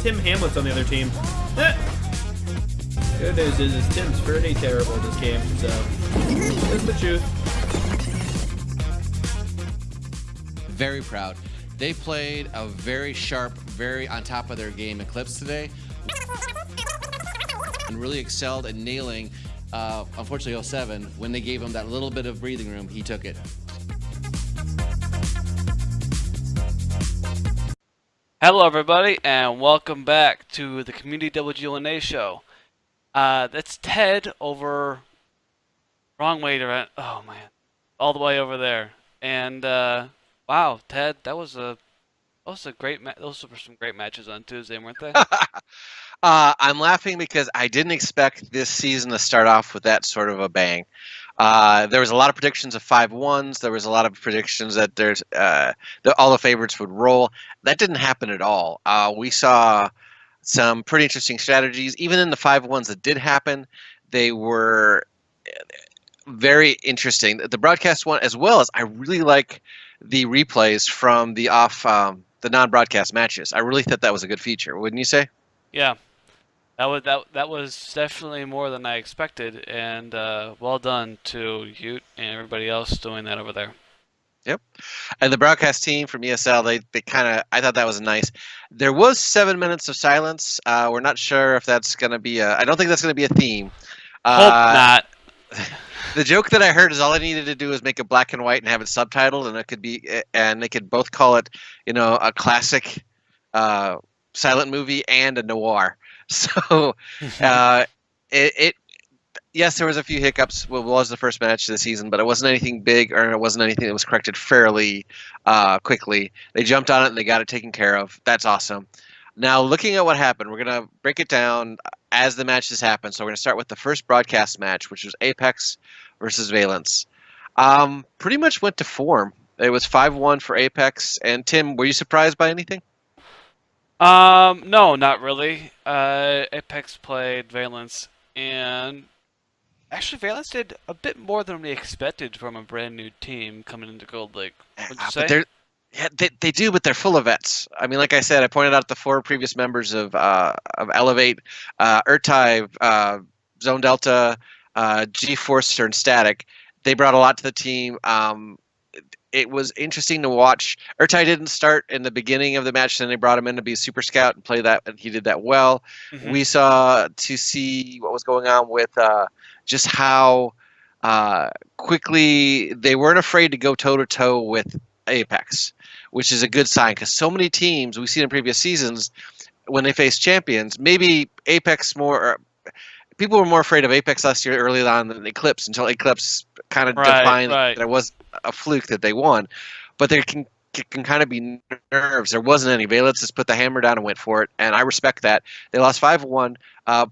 Tim Hamlet's on the other team. Good news is Tim's pretty terrible this game, so that's the truth. Very proud. They played a very sharp, very on top of their game Eclipse today, and really excelled at nailing, unfortunately, 07. When they gave him that little bit of breathing room, he took it. Hello, everybody, and welcome back to the Community WGLNA show. That's Ted over. Wrong way to run. Oh man, all the way over there. And wow, Ted, that was a great those were some great matches on Tuesday, weren't they? I'm laughing because I didn't expect this season to start off with that sort of a bang. There was a lot of predictions of 5-1s. There was a lot of predictions that all the favorites would roll. That didn't happen at all. We saw some pretty interesting strategies. Even in the 5-1s that did happen, they were very interesting. The broadcast one, as well as I really like the replays from the the non-broadcast matches. I really thought that was a good feature, wouldn't you say? Yeah, that was definitely more than I expected, and well done to Ute and everybody else doing that over there. Yep. And the broadcast team from ESL, they kind of, I thought that was nice. There was 7 minutes of silence. We're not sure if that's going to be I don't think that's going to be a theme. Hope not. The joke that I heard is all I needed to do is make it black and white and have it subtitled, and it could be, and they could both call it, a classic silent movie and a noir. So, yes, there was a few hiccups. Well, it was the first match of the season, but it wasn't anything big, or it wasn't anything that was corrected fairly quickly. They jumped on it and they got it taken care of. That's awesome. Now, looking at what happened, we're going to break it down as the matches happen. So we're going to start with the first broadcast match, which was Apex versus Valence. Pretty much went to form. It was 5-1 for Apex. And Tim, were you surprised by anything? No, not really. Apex played Valence, and actually Valence did a bit more than we expected from a brand new team coming into Gold League. What'd you say? They do, but they're full of vets. I mean, like I said, I pointed out the 4 previous members of Elevate, Urtai, Zone Delta, G-Forcer, and Static. They brought a lot to the team. It was interesting to watch. Urtai didn't start in the beginning of the match, then they brought him in to be a super scout and play that, and he did that well. Mm-hmm. We saw to see what was going on with just how quickly they weren't afraid to go toe-to-toe with Apex, which is a good sign, because so many teams we've seen in previous seasons, when they face champions, maybe Apex people were more afraid of Apex last year early on than Eclipse, until Eclipse kind of defined that it was a fluke that they won. But there can kind of be nerves. There wasn't any. Valence just put the hammer down and went for it, and I respect that. They lost 5-1.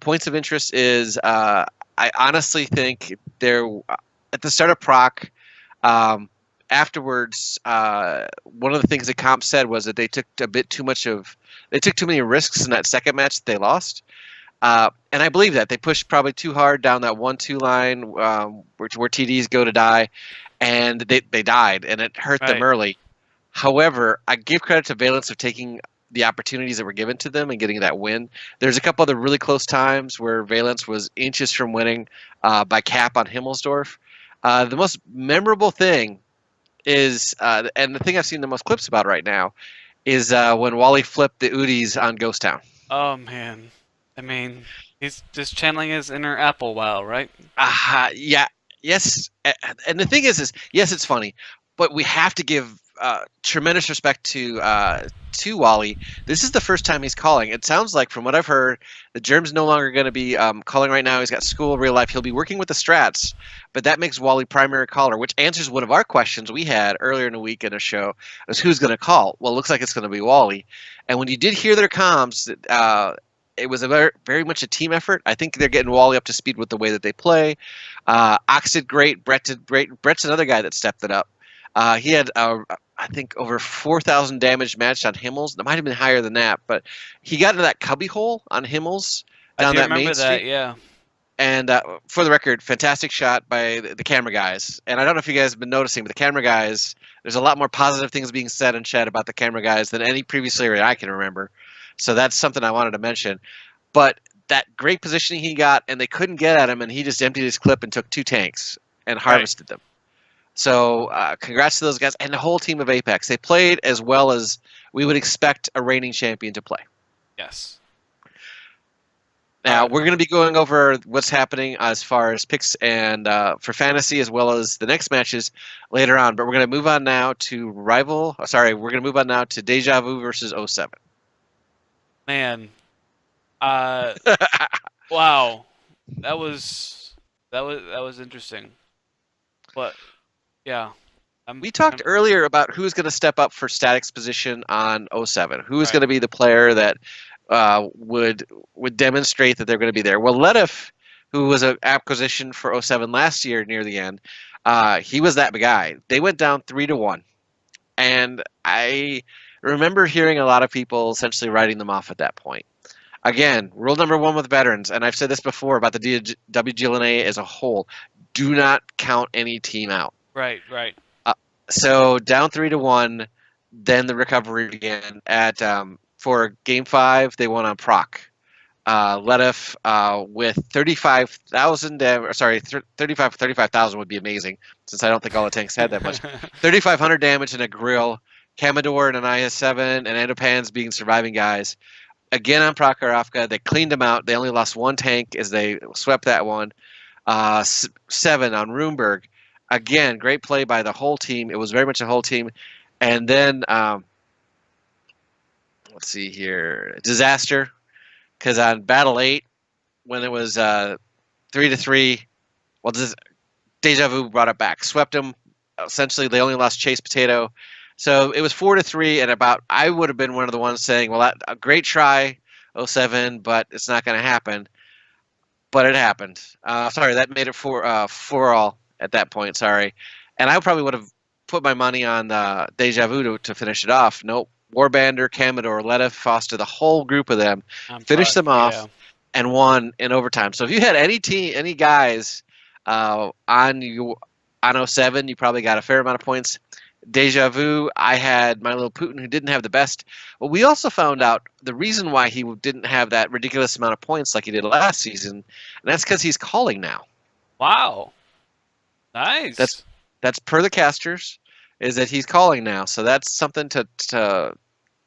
Points of interest is I honestly think they're at the start of Proc. Afterwards, one of the things the comp said was that they took too many risks in that second match that they lost. And I believe that. They pushed probably too hard down that 1-2 line where TDs go to die, and they died, and it hurt them early. However, I give credit to Valence for taking the opportunities that were given to them and getting that win. There's a couple other really close times where Valence was inches from winning by cap on Himmelsdorf. The most memorable thing is, and the thing I've seen the most clips about right now, is when Wally flipped the Udis on Ghost Town. Oh, man. I mean, he's just channeling his inner Apple wow, right? Yeah. Yes. And the thing is, yes, it's funny, but we have to give tremendous respect to Wally. This is the first time he's calling. It sounds like, from what I've heard, the Germ's no longer going to be calling right now. He's got school, real life. He'll be working with the strats, but that makes Wally primary caller, which answers one of our questions we had earlier in the week in a show, is who's going to call? Well, it looks like it's going to be Wally. And when you did hear their comms, it was a very much a team effort. I think they're getting Wally up to speed with the way that they play. Ox did great. Brett did great. Brett's another guy that stepped it up. He had, I think, over 4,000 damage matched on Himmels. That might have been higher than that, but he got into that cubby hole on Himmels down that main street. Yeah. And for the record, fantastic shot by the camera guys. And I don't know if you guys have been noticing, but the camera guys, there's a lot more positive things being said in chat about the camera guys than any previous area I can remember. So that's something I wanted to mention. But that great positioning he got, and they couldn't get at him, and he just emptied his clip and took 2 tanks and harvested them. So congrats to those guys and the whole team of Apex. They played as well as we would expect a reigning champion to play. Yes. Now, we're going to be going over what's happening as far as picks and for fantasy as well as the next matches later on. But we're going to move on now to we're going to move on now to Deja Vu versus 07. Man. Wow. That was interesting. But yeah. We talked earlier about who's going to step up for Static's position on 07. Who's going to be the player that would demonstrate that they're going to be there. Well, Ledif, who was an acquisition for 07 last year near the end, he was that guy. They went down 3-1. And I remember hearing a lot of people essentially writing them off at that point. Again, rule number 1 with veterans, and I've said this before about the WGLNA as a whole, do not count any team out. Right. So down 3-1, then the recovery began at for Game 5. They won on proc. Ledif with 35,000 would be amazing since I don't think all the tanks had that much. 3,500 damage in a grill. Kamador and an IS-7 and Endopan's being surviving guys. Again on Prokhorovka, they cleaned them out. They only lost 1 tank as they swept that one. 7 on Runeberg. Again, great play by the whole team. It was very much a whole team. And then, let's see here, Disaster. Because on Battle 8, when it was 3-3, well, Deja Vu brought it back. Swept them. Essentially, they only lost Chase Potato. So it was 4-3, and I would have been one of the ones saying, well, a great try, 07, but it's not going to happen. But it happened. That made it 4-all at that point, sorry. And I probably would have put my money on Deja Vu to finish it off. Nope. Warbander, Kamador, Ledif, Foster, the whole group of them, finished them off and won in overtime. So if you had any guys on 07, you probably got a fair amount of points. Deja Vu, I had my little Putin who didn't have the best. But we also found out the reason why he didn't have that ridiculous amount of points like he did last season, and that's because he's calling now. Wow. Nice. That's per the casters, is that he's calling now. So that's something to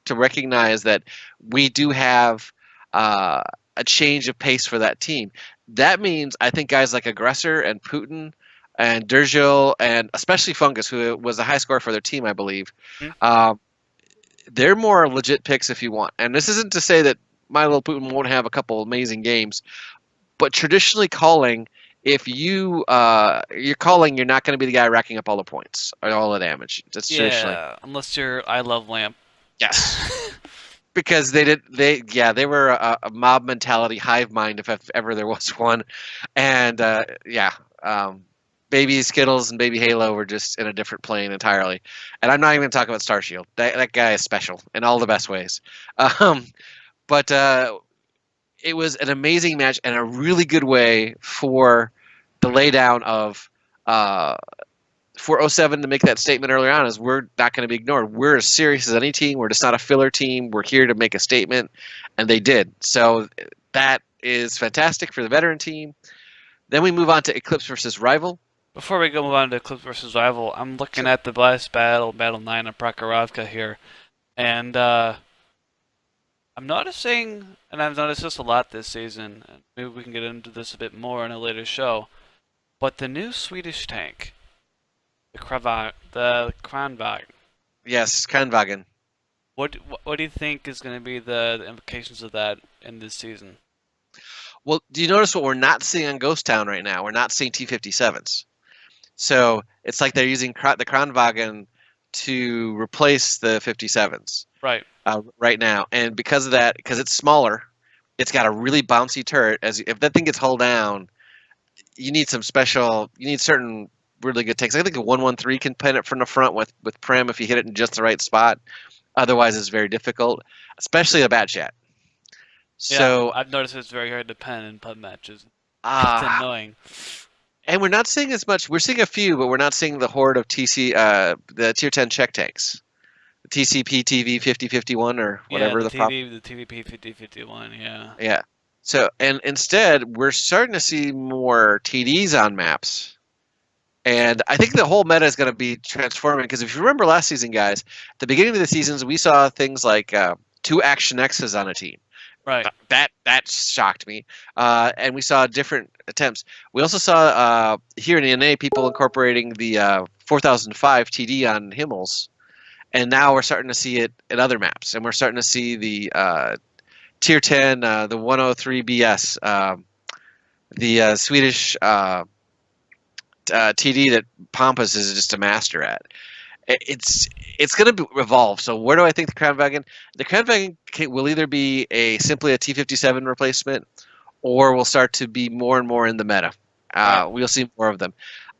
recognize that we do have a change of pace for that team. That means I think guys like Aggressor and Putin and Durgil and especially Fungus, who was a high scorer for their team, I believe, they're more legit picks if you want. And this isn't to say that my little Putin won't have a couple amazing games, but traditionally calling, if you're calling, you're not going to be the guy racking up all the points or all the damage. That's traditionally. Unless you're I Love Lamp. Yes. Because they were a mob mentality hive mind if ever there was one. And Baby Skittles and Baby Halo were just in a different plane entirely. And I'm not even going to talk about Starshield. That guy is special in all the best ways. But it was an amazing match and a really good way for the laydown of for 07 to make that statement earlier on is we're not going to be ignored. We're as serious as any team. We're just not a filler team. We're here to make a statement, and they did. So that is fantastic for the veteran team. Then we move on to Eclipse versus Rival. Before we move on to Eclipse versus Rival, I'm looking at the last Battle 9 of Prokhorovka here, and I'm noticing, and I've noticed this a lot this season, and maybe we can get into this a bit more in a later show, but the new Swedish tank, the Kranvagn. Yes, Kranvagn. What do you think is going to be the implications of that in this season? Well, do you notice what we're not seeing on Ghost Town right now? We're not seeing T-57s. So it's like they're using the Kranvagn to replace the 57s. Right. Right now. And because of that, because it's smaller, it's got a really bouncy turret. If that thing gets hulled down, you need certain really good tanks. I think a 113 can pin it from the front with Prim if you hit it in just the right spot. Otherwise, it's very difficult, especially a Batchat. So I've noticed it's very hard to pen in pub matches. It's annoying. And we're not seeing as much. We're seeing a few, but we're not seeing the horde of the tier 10 check tanks. TCP TV 5051 or Yeah, whatever the the prop. the TVP 5051. Yeah. Yeah. So and instead we're starting to see more TDs on maps. And I think the whole meta is going to be transforming because if you remember last season, guys, at the beginning of the seasons, we saw things like 2 Action X's on a team. Right. That shocked me. And we saw different attempts. We also saw here in the NA people incorporating the 4005 TD on Himmels. And now we're starting to see it in other maps. And we're starting to see the Tier 10, the 103 BS, the Swedish TD that Pampas is just a master at. It's going to evolve. So where do I think the Crown Wagon? The Crown Wagon will either be simply a T57 replacement, or will start to be more and more in the meta. Right. We'll see more of them.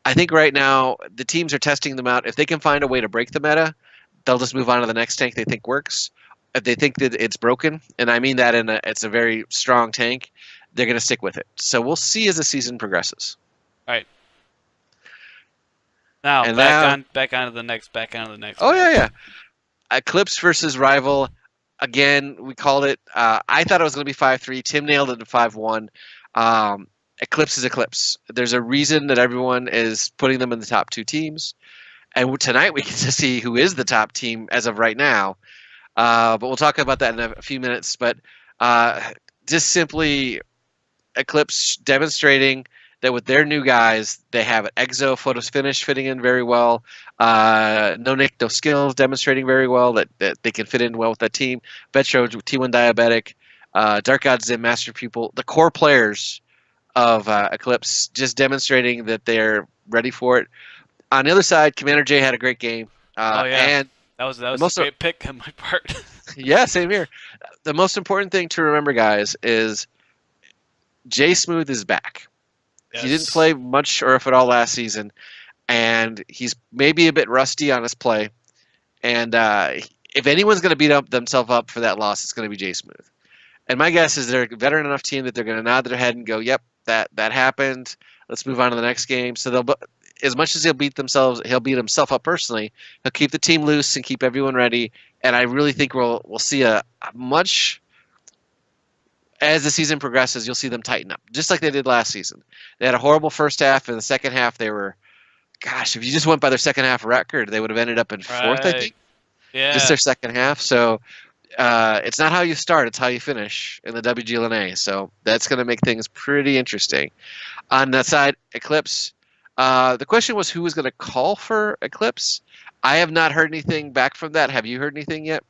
I think right now the teams are testing them out. If they can find a way to break the meta, they'll just move on to the next tank they think works. If they think that it's broken, and I mean that it's a very strong tank, they're going to stick with it. So we'll see as the season progresses. Right. Now And back onto the next. Oh yeah. Eclipse versus Rival. Again, we called it. I thought it was going to be 5-3. Tim nailed it to 5-1. Eclipse is Eclipse. There's a reason that everyone is putting them in the top 2 teams. And tonight we get to see who is the top team as of right now. But we'll talk about that in a few minutes. But just simply Eclipse demonstrating that with their new guys, they have an Exo Photos Finish fitting in very well. No Nick, no skills demonstrating very well that they can fit in well with that team. Betro, T1 Diabetic, Dark Gods Zim, Master Pupil, the core players of Eclipse just demonstrating that they're ready for it. On the other side, Commander J had a great game. And that was a great pick on my part. yeah, same here. The most important thing to remember, guys, is J Smooth is back. Yes. He didn't play much or if at all last season, and he's maybe a bit rusty on his play. And if anyone's going to beat themselves up for that loss, it's going to be J Smooth. And my guess is they're a veteran enough team that they're going to nod their head and go, "Yep, that happened. Let's move on to the next game." So they'll, as much as he'll beat himself up personally. He'll keep the team loose and keep everyone ready. And I really think we'll see a much. As the season progresses, you'll see them tighten up, just like they did last season. They had a horrible first half, and the second half they were, gosh, if you just went by their second half record, they would have ended up in 4th, I think. Yeah. Just their second half. So it's not how you start, it's how you finish in the WGLNA. So that's going to make things pretty interesting. On that side, Eclipse, the question was who was going to call for Eclipse. I have not heard anything back from that. Have you heard anything yet?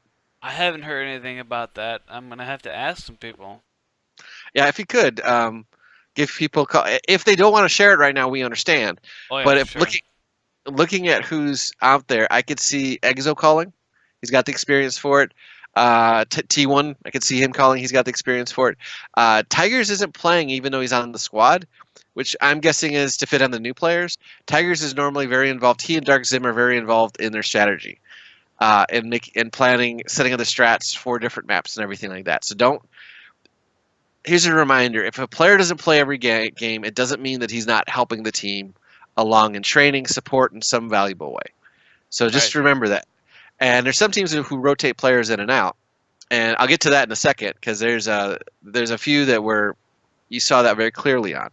I haven't heard anything about that. I'm going to have to ask some people. Yeah, if you could, give people a call. If they don't want to share it right now, we understand. Oh, yeah, But if sure. looking at who's out there, I could see Exo calling. He's got the experience for it. T1, I could see him calling. He's got the experience for it. Tigers isn't playing even though he's on the squad, which I'm guessing is to fit on the new players. Tigers is normally very involved. He and Dark Zim are very involved in their strategy and planning, setting up the strats for different maps and everything like that. So don't. Here's a reminder: if a player doesn't play every game, it doesn't mean that he's not helping the team along in training, support in some valuable way. So just remember that. And there's some teams who rotate players in and out, and I'll get to that in a second because there's a few that you saw that very clearly on.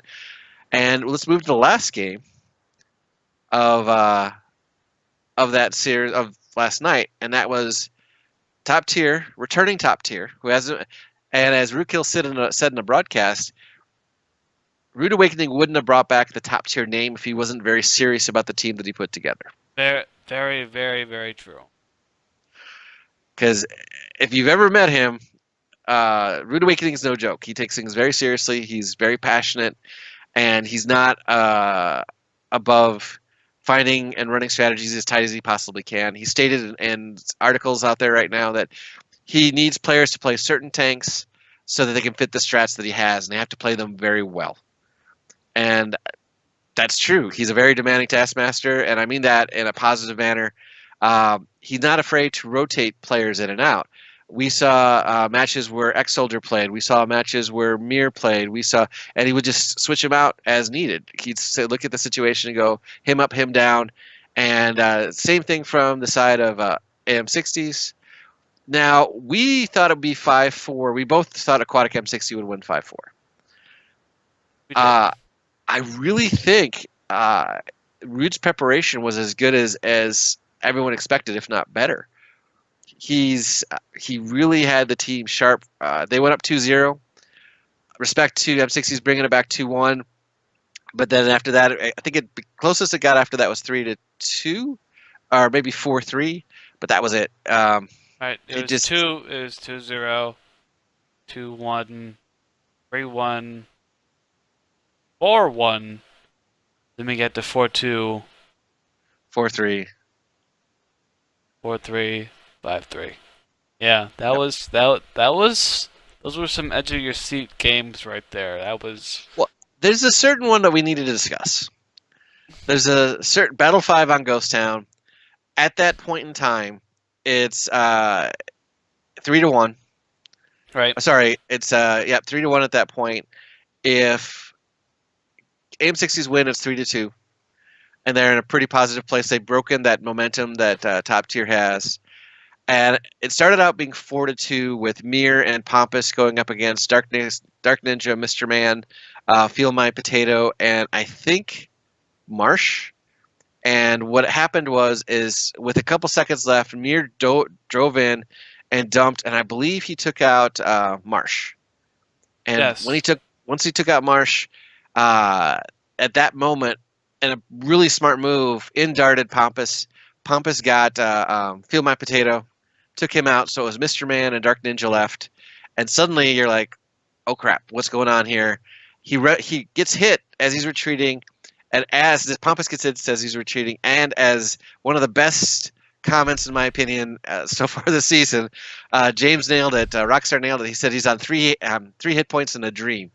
And let's move to the last game of that series of last night, and that was returning top tier, who hasn't. And as Rootkill said in a broadcast, Rude Awakening wouldn't have brought back the top tier name if he wasn't very serious about the team that he put together. Very, very, very, very true. Because if you've ever met him, Rude Awakening is no joke. He takes things very seriously. He's very passionate, and he's not above finding and running strategies as tight as he possibly can. He stated in articles out there right now that he needs players to play certain tanks so that they can fit the strats that he has, and they have to play them very well. And that's true. He's a very demanding taskmaster, and I mean that in a positive manner. He's not afraid to rotate players in and out. We saw matches where X-Soldier played. We saw matches where Mir played. And he would just switch him out as needed. He'd say, look at the situation and go him up, him down. And same thing from the side of AM60s. Now, we thought it would be 5-4. We both thought Aquatic M60 would win 5-4. We did. I really think Rude's preparation was as good as everyone expected, if not better. He really had the team sharp. They went up 2-0. Respect to M60's bringing it back 2-1. But then after that, I think the closest it got after that was 3-2, or maybe 4-3. But that was it. Right. It was 2. It was 2-0, 2-1, 3-1, 4-1. Then we get to 4-2, 4-3. 4-3, 5-3. Yeah, that was those were some edge of your seat games right there. That was There's a certain one that we needed to discuss. There's a certain Battle 5 on Ghost Town. At that point in time, it's 3-1. right. Sorry, it's 3-1 at that point. If AM60's win, it's 3-2, and they're in a pretty positive place. They've broken that momentum that top tier has, and it started out being 4-2 with Mir and Pompous going up against Dark Ninja, Mr. Man, Feel My Potato, and I think Marsh. And what happened is with a couple seconds left, Mir drove in and dumped, and I believe he took out Marsh. And Yes. once he took out Marsh, at that moment, and a really smart move, in darted Pompous. Pompous got Feel My Potato, took him out, so it was Mr. Man and Dark Ninja left. And suddenly you're like, oh crap, what's going on here? He gets hit as he's retreating, and as Pompous gets hit, says he's retreating, and as one of the best comments, in my opinion, so far this season, James nailed it, Rockstar nailed it. He said he's on three hit points in a dream.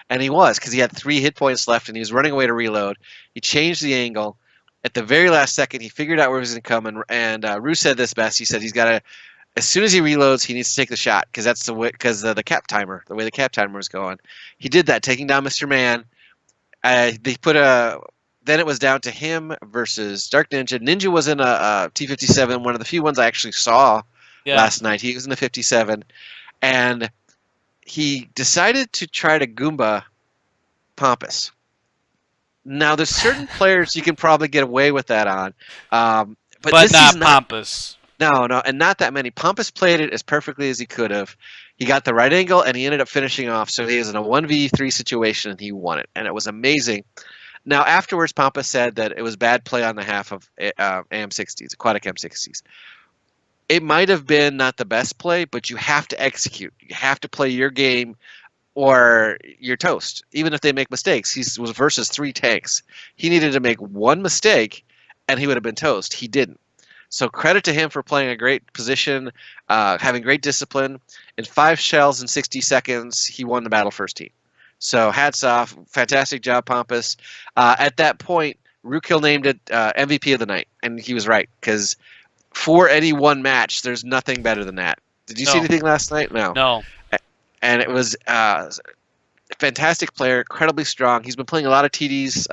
And he was, because he had 3 hit points left, and he was running away to reload. He changed the angle. At the very last second, he figured out where he was going to come, and Rue said this best. He said he's got to, as soon as he reloads, he needs to take the shot, because that's the way, because the cap timer, the way the cap timer was going. He did that, taking down Mr. Man. Then it was down to him versus Dark Ninja. Ninja was in a T-57, one of the few ones I actually saw last night. He was in the 57, and he decided to try to Goomba Pompous. Now, there's certain players you can probably get away with that on, but this not is Pompous. No, and not that many. Pompous played it as perfectly as he could have. He got the right angle, and he ended up finishing off. So he was in a 1v3 situation, and he won it, and it was amazing. Now, afterwards, Pompous said that it was bad play on the half of AM60s, Aquatic M60s. It might have been not the best play, but you have to execute. You have to play your game, or you're toast. Even if they make mistakes, he was versus 3 tanks. He needed to make one mistake, and he would have been toast. He didn't. So credit to him for playing a great position, having great discipline. In 5 shells in 60 seconds, he won the battle first team. So hats off. Fantastic job, Pompous. At that point, Rookhill named it MVP of the night, and he was right, because for any one match, there's nothing better than that. Did you see anything last night? No. No. And it was a fantastic player, incredibly strong. He's been playing a lot of TDs.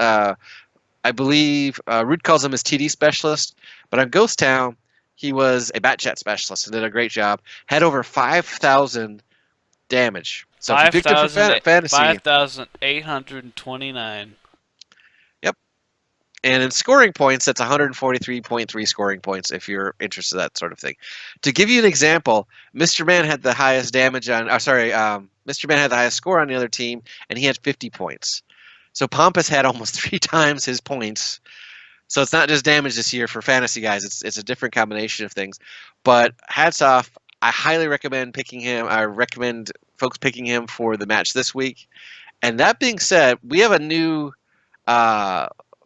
I believe Root calls him his TD specialist, but on Ghost Town, he was a bat chat specialist and did a great job. Had over 5,000 damage. So if you picked him for fantasy, 5,829. Yep. And in scoring points, that's 143.3 scoring points if you're interested in that sort of thing. To give you an example, Mr. Man had the highest damage on. Mr. Man had the highest score on the other team, and he had 50 points. So Pompous had almost 3 times his points. So it's not just damage this year for fantasy guys. It's a different combination of things. But hats off. I highly recommend picking him. I recommend folks picking him for the match this week. And that being said, we have a new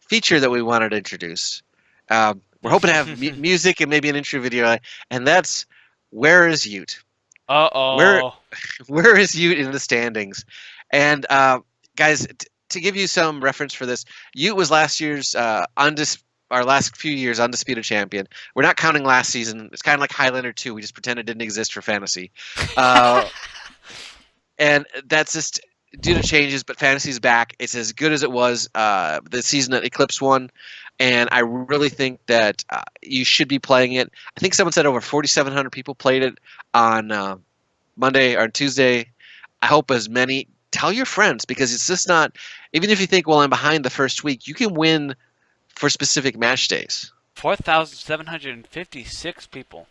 feature that we wanted to introduce. We're hoping to have music and maybe an intro video. And that's Where is Ute? Uh-oh. Where is Ute in the standings? And guys, to give you some reference for this, Ute was last year's our last few years undisputed champion. We're not counting last season. It's kind of like Highlander 2. We just pretend it didn't exist for fantasy. And that's just due to changes, but Fantasy's back. It's as good as it was the season that Eclipse won, and I really think that you should be playing it. I think someone said over 4,700 people played it on Monday or Tuesday. I hope as many. Tell your friends, because it's just not. Even if you think, well, I'm behind the first week, you can win for specific match days. 4,756 people.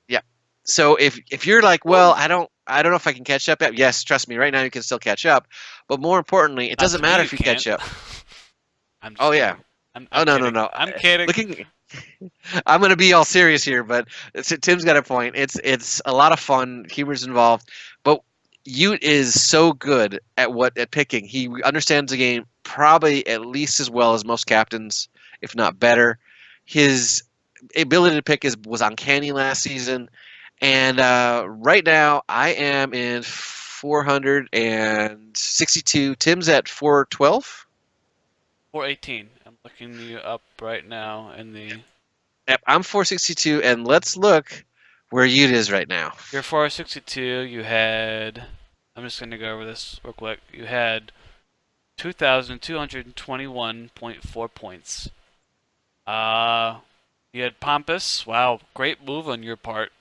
Yeah. So if you're like, well, I don't know if I can catch up yet. Yes, trust me, right now you can still catch up. But more importantly, it doesn't matter if you catch up. I'm just Oh kidding. yeah. I'm Oh no, kidding. no, no. I'm kidding. I'm gonna be all serious here, but Tim's got a point. It's a lot of fun. Humor's involved, but Ute is so good at picking. He understands the game probably at least as well as most captains, if not better. His ability to pick was uncanny last season, and right now I am in 462. Tim's at 412. 418. I'm looking you up right now in the. Yep, I'm 462, and let's look where Ute is right now. You're 462. You had. I'm just going to go over this real quick. You had 2,221.4 points. You had Pompous. Wow, great move on your part.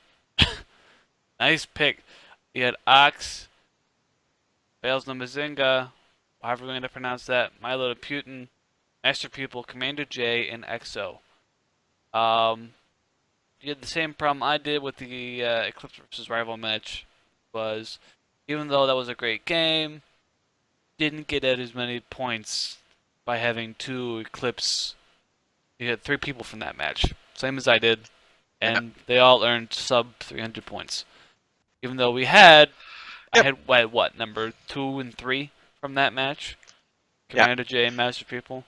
Nice pick. You had Ox, Bales Namazinga, however we're going to pronounce that, Milo to Putin, Master Pupil, Commander J, and EXO. You had the same problem I did with the Eclipse versus Rival match. Was even though that was a great game, didn't get at as many points by having 2 Eclipse. You had 3 people from that match, same as I did, and they all earned sub 300 points. Even though I had what, number 2 and 3 from that match, Commander J and Master Pupil.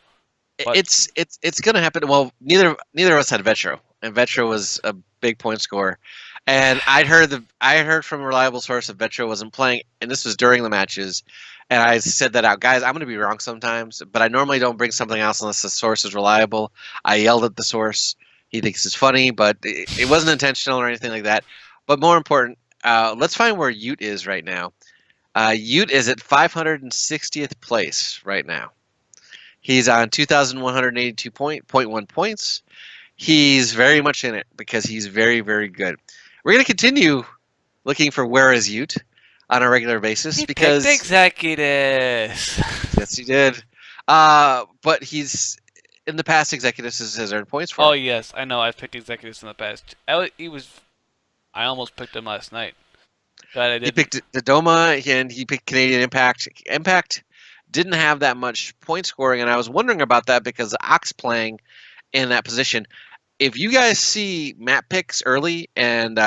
But It's gonna happen. Well, neither of us had Vetro, and Vetro was a big point scorer. And I heard from a reliable source that Vetro wasn't playing, and this was during the matches. And I said that out, guys. I'm gonna be wrong sometimes, but I normally don't bring something else unless the source is reliable. I yelled at the source. He thinks it's funny, but it wasn't intentional or anything like that. But more important, let's find where Ute is right now. Ute is at 560th place right now. He's on 2,182.1 points. He's very much in it because he's very, very good. We're going to continue looking for where is Ute on a regular basis because picked Executus. Yes, he did. But he's in the past. Executus has earned points for. Oh him. yes, I know. I've picked Executus in the past. I almost picked him last night. Glad I did. He picked Dodoma and he picked Canadian Impact. Impact didn't have that much point scoring, and I was wondering about that because Ox playing in that position. If you guys see map picks early, and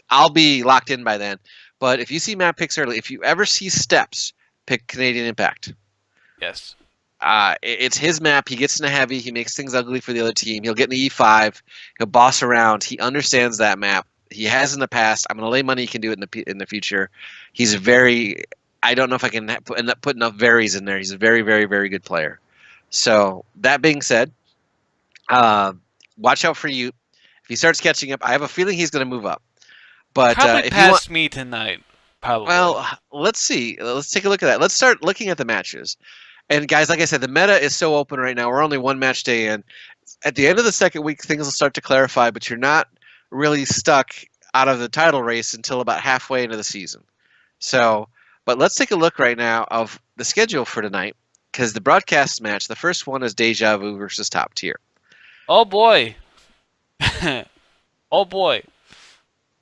I'll be locked in by then, but if you see map picks early, if you ever see steps, pick Canadian Impact. Yes. It's his map. He gets in a heavy. He makes things ugly for the other team. He'll get in the E5. He'll boss around. He understands that map. He has in the past. I'm going to lay money he can do it in the future. He's very. I don't know if I can end up putting enough varies in there. He's a very, very, very good player. So that being said, watch out for you. If he starts catching up, I have a feeling he's going to move up. But Probably if past me tonight. Probably. well, let's see. Let's take a look at that. Let's start looking at the matches. And guys, like I said, the meta is so open right now. We're only 1 match day in. At the end of the second week, things will start to clarify, but you're not really stuck out of the title race until about halfway into the season. So, but let's take a look right now of the schedule for tonight, because the broadcast match, the first one is Deja Vu versus Top Tier. Oh boy. Oh boy.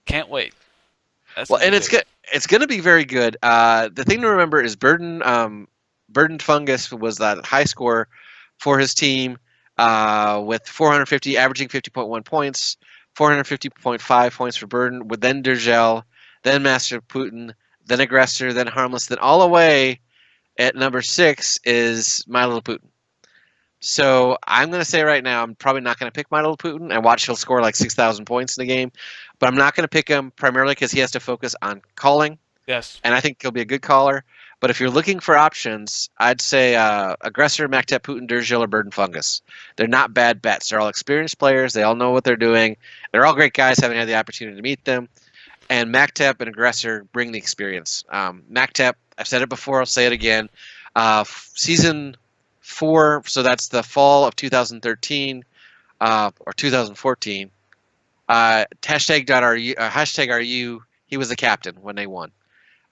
Can't wait. Well, and it's good. It's going to be very good. The thing to remember is Burden Fungus was that high score for his team with 450, averaging 50.1 points, 450.5 points for Burden, with then Dergel, then Master Putin, then Aggressor, then Harmless, then all the way at number 6 is My Little Putin. So I'm going to say right now, I'm probably not going to pick My Little Putin and watch he'll score like 6,000 points in the game. But I'm not going to pick him primarily because he has to focus on calling. Yes. And I think he'll be a good caller. But if you're looking for options, I'd say Aggressor, Mactep, Putin, Dergil, or Burden Fungus. They're not bad bets. They're all experienced players. They all know what they're doing. They're all great guys, having had the opportunity to meet them. and MacTep and Aggressor bring the experience. MacTep, I've said it before, I'll say it again. Season 4, so that's the fall of 2013 or 2014. Hashtag RU, he was the captain when they won.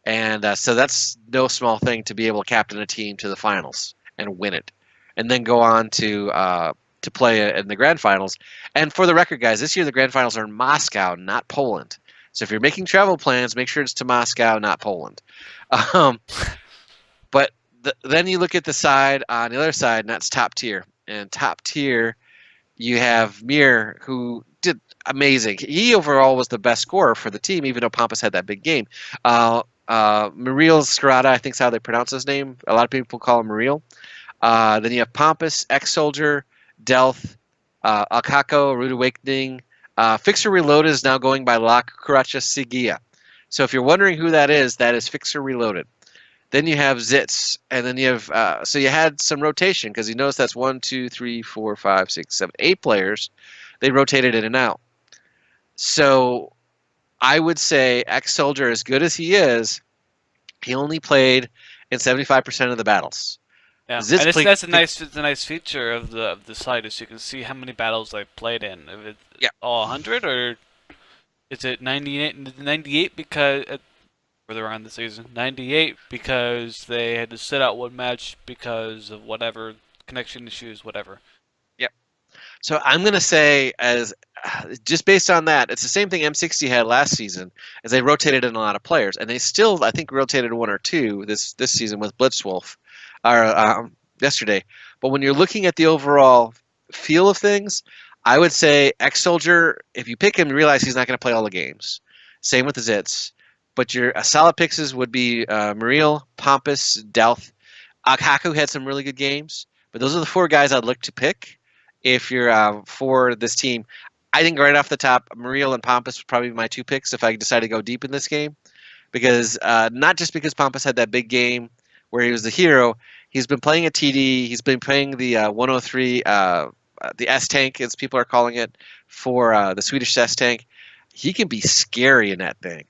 And so that's no small thing to be able to captain a team to the finals and win it, and then go on to play in the grand finals. And for the record, guys, this year the grand finals are in Moscow, not Poland. So if you're making travel plans, make sure it's to Moscow, not Poland. But then you look at the side on the other side, and that's top tier. And top tier, you have Mir, who did amazing. He overall was the best scorer for the team, even though Pampas had that big game. Muriel Scarada, I think is how they pronounce his name. A lot of people call him Muriel. Then you have Pampas, Ex-Soldier, Delth, Alcaco, Rude Awakening. Fixer Reloaded is now going by La Cucaracha Sigia. So if you're wondering who that is Fixer Reloaded. Then you have Zitz, and then you have so you had some rotation because you notice that's 1, 2, 3, 4, 5, 6, 7, 8 players. They rotated in and out. So I would say Ex-Soldier, as good as he is, he only played in 75% of the battles. Yeah, Zitz and played- that's a nice feature of the site is you can see how many battles they played in. If it's Yeah. all 100 or is it 98? 98 because further on the season, 98 because they had to sit out one match because of whatever connection issues, whatever. So I'm going to say, as just based on that, it's the same thing M60 had last season, as they rotated in a lot of players, and they still, I think, rotated 1 or 2 this season with Blitzwolf, or yesterday. But when you're looking at the overall feel of things, I would say Ex-Soldier, if you pick him, you realize he's not going to play all the games. Same with the Zitz. But your solid picks would be Muriel, Pampas, Delth. Akaku had some really good games, but those are the 4 guys I'd look to pick if you're for this team. I think right off the top, Muriel and Pampas would probably be my 2 picks if I decide to go deep in this game. Because not just because Pampas had that big game where he was the hero, he's been playing a TD, he's been playing the 103, the S-Tank, as people are calling it, for the Swedish S-Tank. He can be scary in that thing.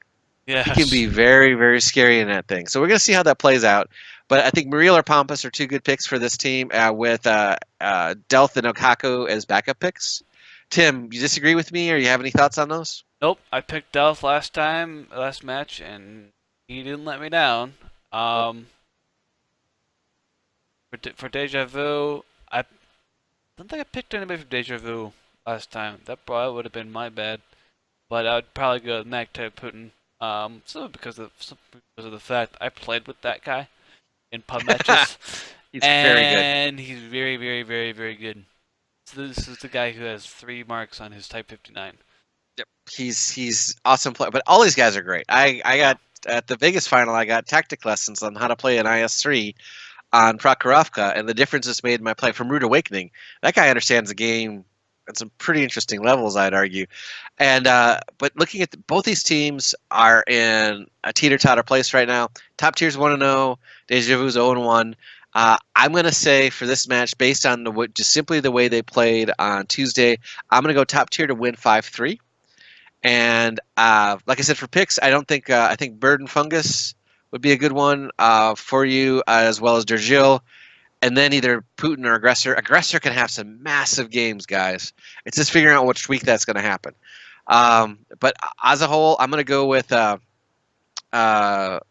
Yeah, He can be very, very scary in that thing. So we're going to see how that plays out. But I think Muriel or Pampas are 2 good picks for this team with Delth and Okaku as backup picks. Tim, you disagree with me, or you have any thoughts on those? Nope, I picked Delph last match, and he didn't let me down. For Deja Vu, I don't think I picked anybody from Deja Vu last time. That probably would have been my bad. But I would probably go with MacTep Putin. Simply because of the fact I played with that guy in pub matches. He's very good. And he's very, very, very, very good. So this is the guy who has 3 marks on his Type 59. Yep, he's awesome player. But all these guys are great. I got at the Vegas final, I got tactic lessons on how to play an IS-3 on Prokhorovka, and the difference it's made in my play from Rude Awakening. That guy understands the game at some pretty interesting levels, I'd argue. And but looking at both these teams are in a teeter-totter place right now. Top tier's 1-0, Deja Vu's 0-1. I'm going to say for this match, based on just simply the way they played on Tuesday, I'm going to go top tier to win 5-3. And like I said, for picks, I don't think I think Bird and Fungus would be a good one for you, as well as Dergil. And then either Putin or Aggressor. Aggressor can have some massive games, guys. It's just figuring out which week that's going to happen. But as a whole, I'm going to go with top tier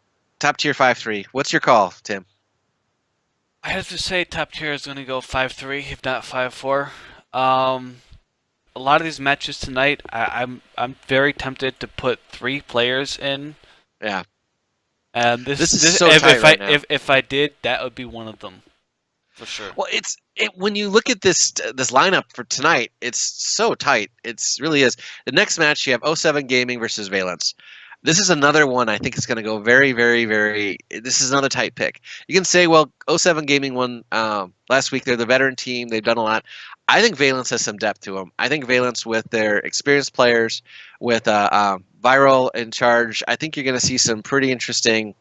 5-3. What's your call, Tim? I have to say top tier is going to go 5-3, if not 5-4. A lot of these matches tonight, I'm very tempted to put 3 players in. Yeah. And This is so tight right now. if I did, that would be one of them, for sure. Well, when you look at this lineup for tonight, it's so tight. It really is. The next match, you have 07 Gaming versus Valence. This is another one I think is going to go very, very, very. This is another tight pick. You can say, well, 07 Gaming won last week. They're the veteran team. They've done a lot. I think Valence has some depth to them. I think Valence, with their experienced players, with Viral in charge, I think you're going to see some pretty interesting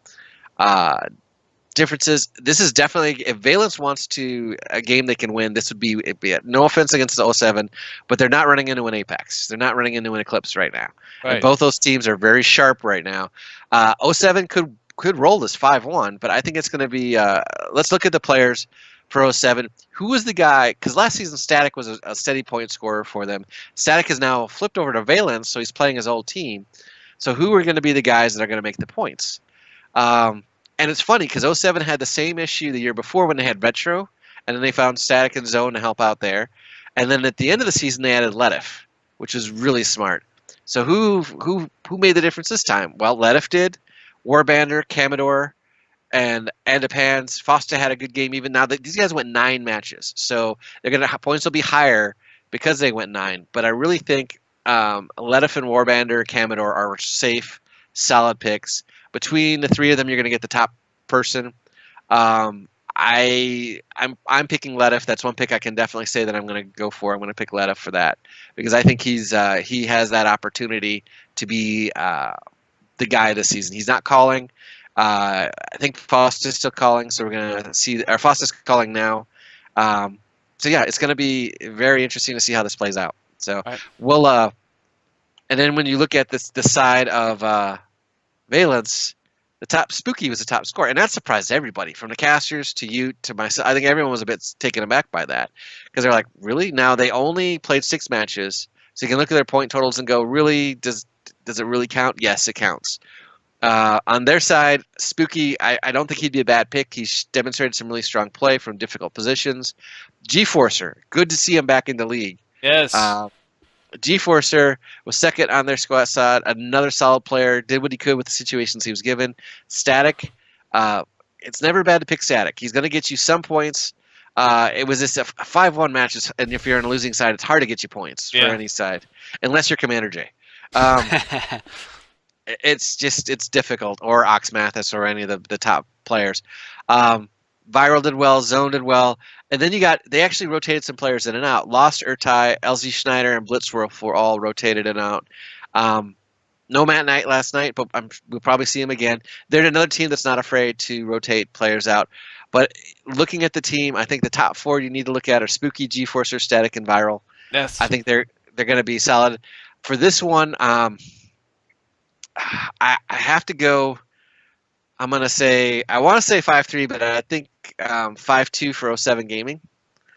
differences. This is definitely, if Valence wants to a game they can win, this would be it. No offense against the 07, but they're not running into an Apex. They're not running into an Eclipse right now. And Right. both those teams are very sharp right now. 07 could roll this 5-1, but I think it's going to be. Let's look at the players for 07. Who was the guy? Because last season Static was a steady point scorer for them. Static has now flipped over to Valence, so he's playing his old team. So who are going to be the guys that are going to make the points? And it's funny because 07 had the same issue the year before when they had Retro, and then they found Static and Zone to help out there. And then at the end of the season, they added Letif, which was really smart. So who made the difference this time? Well, Letif did. Warbander, Commodore, and Andapans. Foster had a good game even now. These guys went 9 matches, so points will be higher because they went 9. But I really think Letif and Warbander, Commodore are safe, solid picks. Between the 3 of them, you're going to get the top person. I'm picking Letif. That's one pick I can definitely say that I'm going to go for. I'm going to pick Letif for that because I think he has that opportunity to be the guy this season. He's not calling. I think Foster's still calling, so we're going to see. Or Foster's calling now. So yeah, it's going to be very interesting to see how this plays out. So right. We'll. And then when you look at the side of Valence, the top Spooky was the top scorer, and that surprised everybody, from the casters to you to myself. I think everyone was a bit taken aback by that because they're like, really? Now they only played 6 matches, so you can look at their point totals and go, really? Does it really count? Yes, it counts. On their side, Spooky, I don't think he'd be a bad pick. He's demonstrated some really strong play from difficult positions. G-Forcer, good to see him back in the league. Yes. G-Forcer was second on their squad side. Another solid player, did what he could with the situations he was given. Static, it's never bad to pick Static. He's going to get you some points. It was just a 5-1 match, and if you're on a losing side, it's hard to get you points for any side, unless you're Commander J. It's difficult, or Oxmathis, or any of the top players. Viral did well, Zone did well, and then they actually rotated some players in and out. Lost Urtai, LZ Schneider, and Blitzwolf were all rotated in and out. No Matt Knight last night, but we'll probably see him again. They're another team that's not afraid to rotate players out. But looking at the team, I think the top 4 you need to look at are Spooky, G-Forcer, Static, and Viral. Yes. I think they're going to be solid. For this one, I have to go. I want to say 5-3, but I think 5-2 for 07 Gaming.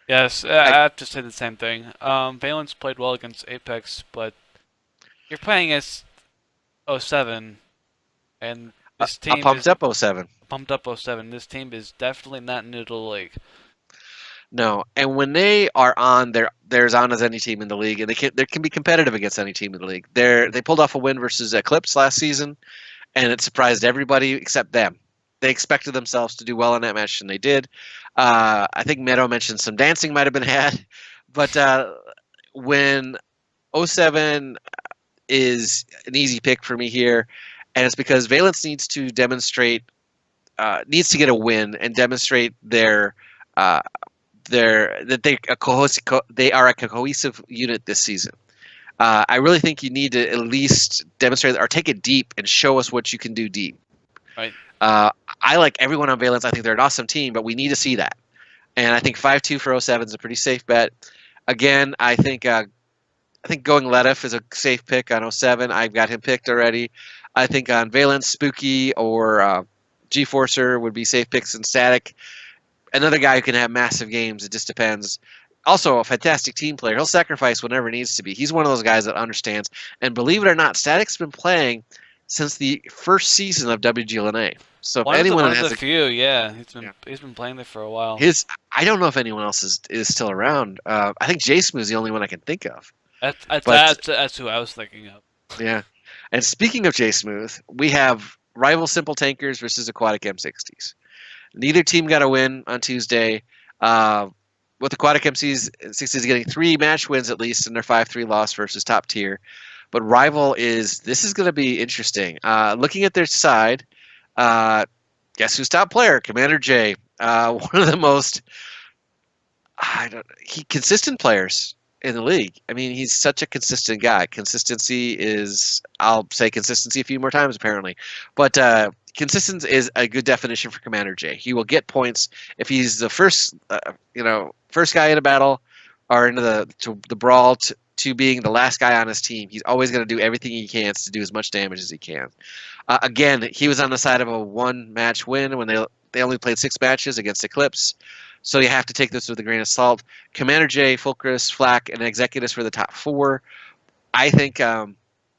Yes, I have to say the same thing. Valence played well against Apex, but you're playing as 07, and this team pumped up 07. Pumped up 07. This team is definitely not new to the league. No, and when they are on, they're as on as any team in the league, and they can be competitive against any team in the league. They pulled off a win versus Eclipse last season, and it surprised everybody except them. They expected themselves to do well in that match, and they did. I think Meadow mentioned some dancing might have been had, but when 07 is an easy pick for me here, and it's because Valence needs to get a win and demonstrate they are a cohesive unit this season. I really think you need to at least demonstrate or take it deep and show us what you can do deep. Right. I like everyone on Valence. I think they're an awesome team, but we need to see that. And I think 5-2 for 07 is a pretty safe bet. Again, I think going Letif is a safe pick on 07. I've got him picked already. I think on Valence, Spooky or G-Forcer would be safe picks, and Static. Another guy who can have massive games. It just depends. Also, a fantastic team player. He'll sacrifice whenever it needs to be. He's one of those guys that understands. And believe it or not, Static's been playing since the first season of WGLNA. So if anyone has a few, he's been playing there for a while. I don't know if anyone else is still around. I think J Smooth's the only one I can think of. That's who I was thinking of. Yeah. And speaking of J Smooth, we have rival Simple Tankers versus Aquatic M60s. Neither team got a win on Tuesday. With Aquatic M60s getting 3 match wins at least in their 5-3 loss versus top tier. But Rival this is going to be interesting. Looking at their side, guess who's top player? Commander J. One of the most consistent players in the league. I mean, he's such a consistent guy. Consistency is, I'll say consistency a few more times apparently, but consistency is a good definition for Commander J. He will get points if he's the first, first guy in a battle or into the brawl to being the last guy on his team. He's always going to do everything he can to do as much damage as he can. Again, he was on the side of a one-match win when they only played 6 matches against Eclipse. So you have to take this with a grain of salt. Commander J, Fulcrus, Flack, and Executus were the top 4. I think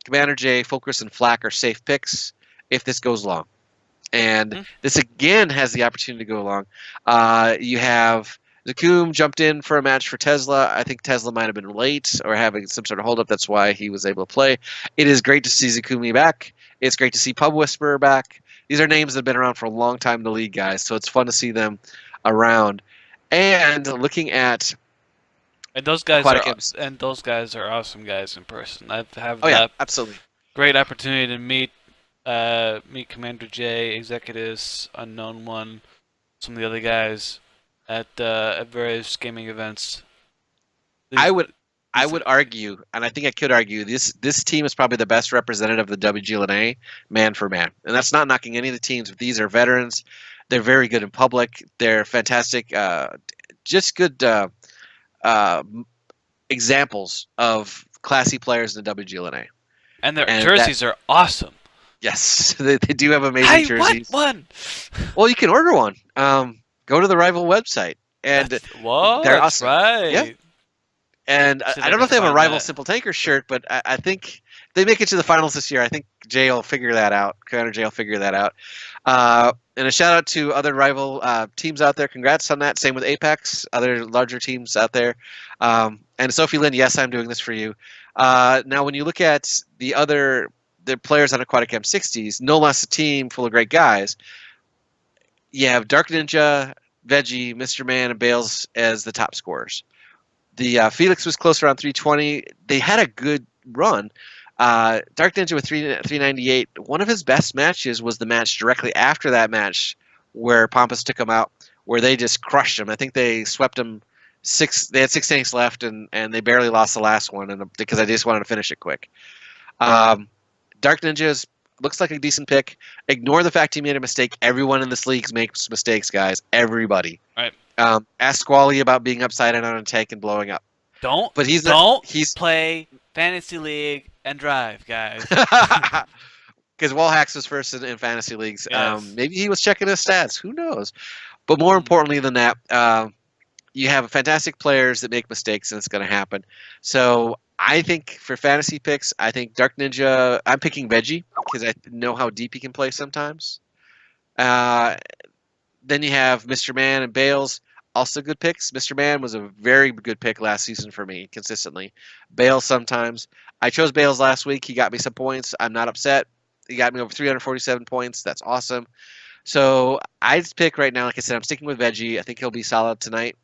Commander J, Fulcrus, and Flack are safe picks if this goes long. And this again has the opportunity to go long. You have Zakum jumped in for a match for Tesla. I think Tesla might have been late or having some sort of holdup. That's why he was able to play. It is great to see Zakumi back. It's great to see Pub Whisperer back. These are names that have been around for a long time in the league, guys. So it's fun to see them around. And looking at those guys are awesome guys in person. I've absolutely great opportunity to meet Commander J, Executus, Unknown One, some of the other guys at various gaming events. I would argue, and I think I could argue, this team is probably the best representative of the WGLNA man for man. And that's not knocking any of the teams. These are veterans. They're very good in public. They're fantastic, just good examples of classy players in the WGLNA. And their jerseys are awesome. Yes, they do have amazing jerseys. I want one. Well, you can order one. Go to the Rival website. And they're that's awesome. Right. Yeah. And I don't know if they have a Rival Simple Tanker shirt, but I think they make it to the finals this year. I think Jay will figure that out. Commander Jay will figure that out. And a shout out to other Rival teams out there. Congrats on that. Same with Apex, other larger teams out there. And Sophie Lynn, yes, I'm doing this for you. Now, when you look at the players on Aquatic M60s, no less a team full of great guys. You have Dark Ninja, Veggie, Mr. Man, and Bales as the top scorers. The Felix was close around 320. They had a good run. Dark Ninja with 398. One of his best matches was the match directly after that match where Pompous took him out, where they just crushed him. I think they swept him 6. They had 6 tanks left, and they barely lost the last one, because I just wanted to finish it quick. Dark Ninja looks like a decent pick. Ignore the fact he made a mistake. Everyone in this league makes mistakes, guys. Everybody. Right. Ask Squally about being upside down on a tank and blowing up. Don't play Fantasy League and drive, guys. Because Wallhacks was first in fantasy leagues. Yes. Maybe he was checking his stats. Who knows? But more importantly than that, you have fantastic players that make mistakes, and it's going to happen. So I think for fantasy picks, I think Dark Ninja, I'm picking Veggie because I know how deep he can play sometimes. Then you have Mr. Man and Bales, also good picks. Mr. Man was a very good pick last season for me, consistently. Bales sometimes. I chose Bales last week. He got me some points. I'm not upset. He got me over 347 points. That's awesome. So I just pick right now, like I said, I'm sticking with Veggie. I think he'll be solid tonight.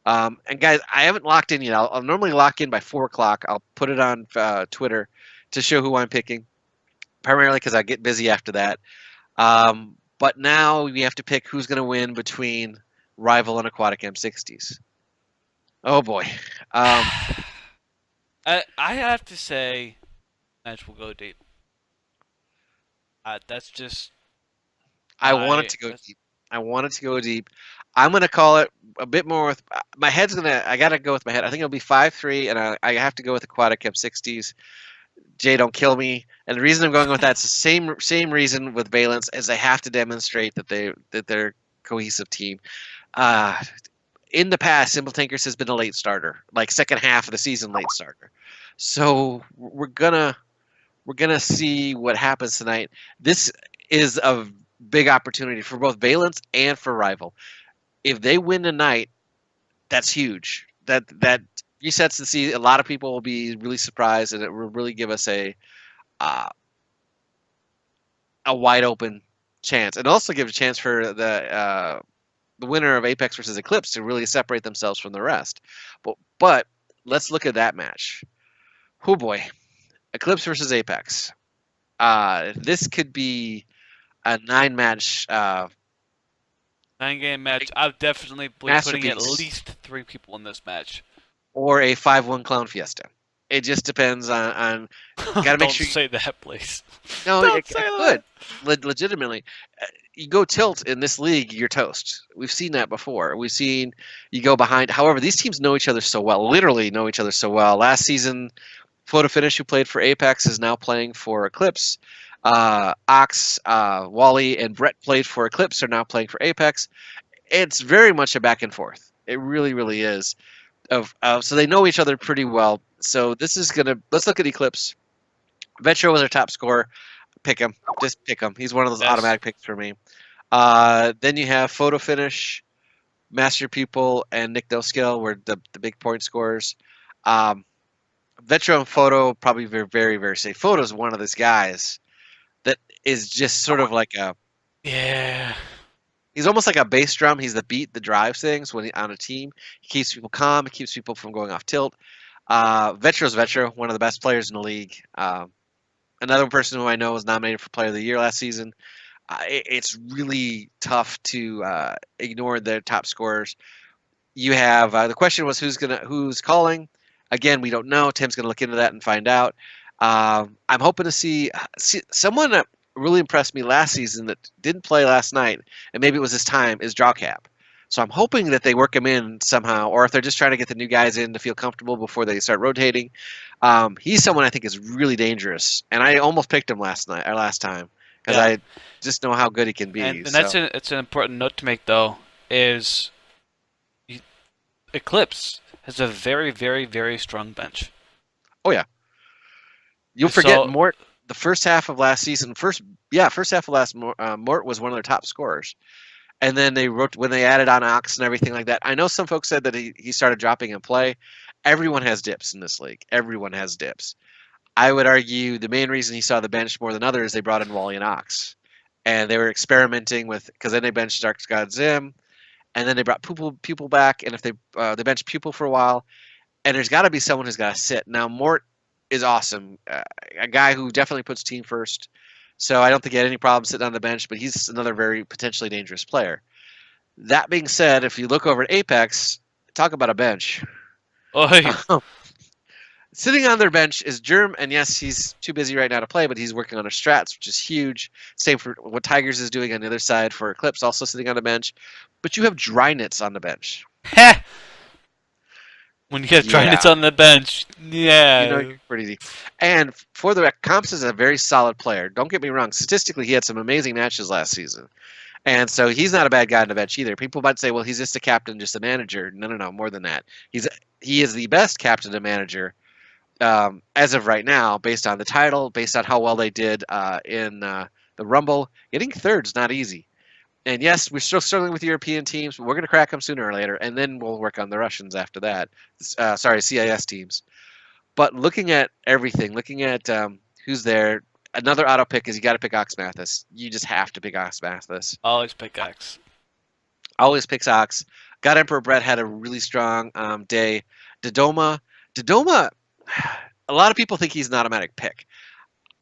And guys, I haven't locked in yet. I'll normally lock in by 4 o'clock. I'll put it on Twitter to show who I'm picking, primarily because I get busy after that. But now we have to pick who's going to win between Rival and Aquatic M60s. Oh, boy. I have to say, match will go deep. That's just... I want it to go deep. I want it to go deep. I'm going to call it a bit more with... My head's going to... I got to go with my head. I think it'll be 5-3, and I have to go with Aquatic M60s. Jay, don't kill me. And the reason I'm going with that's the same reason with Valence, is they have to demonstrate that they're a cohesive team. In the past, Simple Tankers has been a late starter, like second half of the season late starter. So we're gonna see what happens tonight. This is a big opportunity for both Valence and for Rival. If they win tonight, that's huge. That resets the season. A lot of people will be really surprised, and it will really give us a wide open chance, and also give a chance for the winner of Apex versus Eclipse to really separate themselves from the rest. But let's look at that match. Oh boy, Eclipse versus Apex. This could be a 9-match. 9-game match. I'll definitely be putting at least 3 people in this match. or a 5-1 Clown Fiesta. It just depends on gotta make Don't sure. say that, please. No, Don't it say could. that. Legitimately. You go tilt in this league, you're toast. We've seen that before. We've seen you go behind. However, these teams know each other so well, literally know each other so well. Last season, Photo Finish, who played for Apex, is now playing for Eclipse. Ox, Wally, and Brett played for Eclipse, are now playing for Apex. It's very much a back and forth. It really, really is. So they know each other pretty well. So this is gonna. Let's look at Eclipse. Vetro was our top scorer. Pick him. Just pick him. He's one of those Yes. automatic picks for me. Then you have Photo Finish, Master Pupil, and Nick Skill were the big point scorers. Vetro and Photo probably very, very safe. Photo's one of those guys that is just sort of like a. Yeah. He's almost like a bass drum. He's the beat that drives things when he's on a team. He keeps people calm. He keeps people from going off tilt. Vetro's Vetro, one of the best players in the league. Another person who I know was nominated for Player of the Year last season. It's really tough to ignore their top scorers. You have the question was who's calling. Again, we don't know. Tim's gonna look into that and find out. I'm hoping to see someone that really impressed me last season that didn't play last night, and maybe it was his time, is Drawcap. So I'm hoping that they work him in somehow, or if they're just trying to get the new guys in to feel comfortable before they start rotating. He's someone I think is really dangerous, and I almost picked him last time because Yeah. I just know how good he can be. And so. it's an important note to make, though, is Eclipse has a very, very, very strong bench. You'll forget So- Mort. The first half of last season, first half of last Mort was one of their top scorers, and then when they added on Ox and everything like that. I know some folks said that he started dropping in play. Everyone has dips in this league. Everyone has dips. I would argue the main reason he saw the bench more than others, they brought in Wally and Ox, and they were experimenting with because then they benched Dark God Zim, and then they brought Pupil back, and if they benched Pupil for a while, and there's got to be someone who's got to sit. Now Mort is awesome, a guy who definitely puts team first, so I don't think he had any problem sitting on the bench, but he's another very potentially dangerous player. That being said, if you look over at Apex, talk about a bench. Oi. Sitting on their bench is Germ, and yes, he's too busy right now to play, but he's working on his strats, which is huge. Same for what Tigers is doing on the other side for Eclipse, also sitting on the bench. But you have Drynets on the bench. Heh. When you have Drynets Yeah. on the bench, yeah. You know you're pretty deep. And for the record, Comps is a very solid player. Don't get me wrong. Statistically, he had some amazing matches last season. And so he's not a bad guy on the bench either. People might say, well, he's just a captain, just a manager. No, more than that. He is the best captain and manager as of right now, based on the title, based on how well they did in the Rumble. Getting third's not easy. And yes, we're still struggling with European teams, but we're going to crack them sooner or later, and then we'll work on the Russians after that. CIS teams. But looking at everything, looking at who's there, another auto pick is you got to pick Ox Mathis. You just have to pick Ox Mathis. Always pick X. Always picks Ox. God Emperor Brett had a really strong day. Dodoma, a lot of people think he's an automatic pick.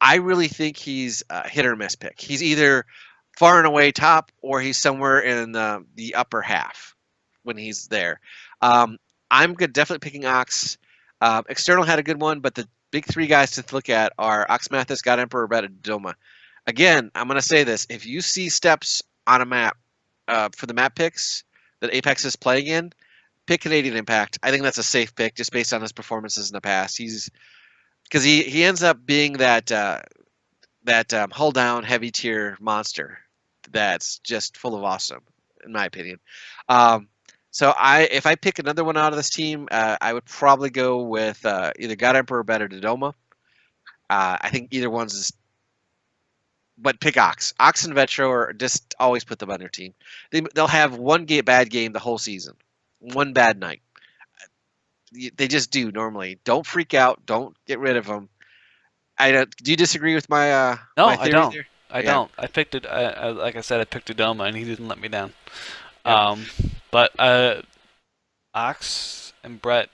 I really think he's a hit or miss pick. He's either far and away top, or he's somewhere in the upper half when he's there. I'm definitely picking Ox. External had a good one, but the big three guys to look at are Ox Mathis, God Emperor, Brett, and Doma. Again, I'm going to say this. If you see steps on a map for the map picks that Apex is playing in, pick Canadian Impact. I think that's a safe pick just based on his performances in the past. Because he ends up being that hull down heavy tier monster that's just full of awesome, in my opinion. So if I pick another one out of this team, I would probably go with either God Emperor or Better Dodoma. I think either one's just, but pick Ox. Ox and Vetro, or just always put them on their team. They'll have one bad game the whole season, one bad night. They just do normally. Don't freak out. Don't get rid of them. Do you disagree with my No, my I theory don't. there? I Yeah. don't. I picked it. Like I said, I picked Dodoma, and he didn't let me down. Yeah. But Ox and Brett.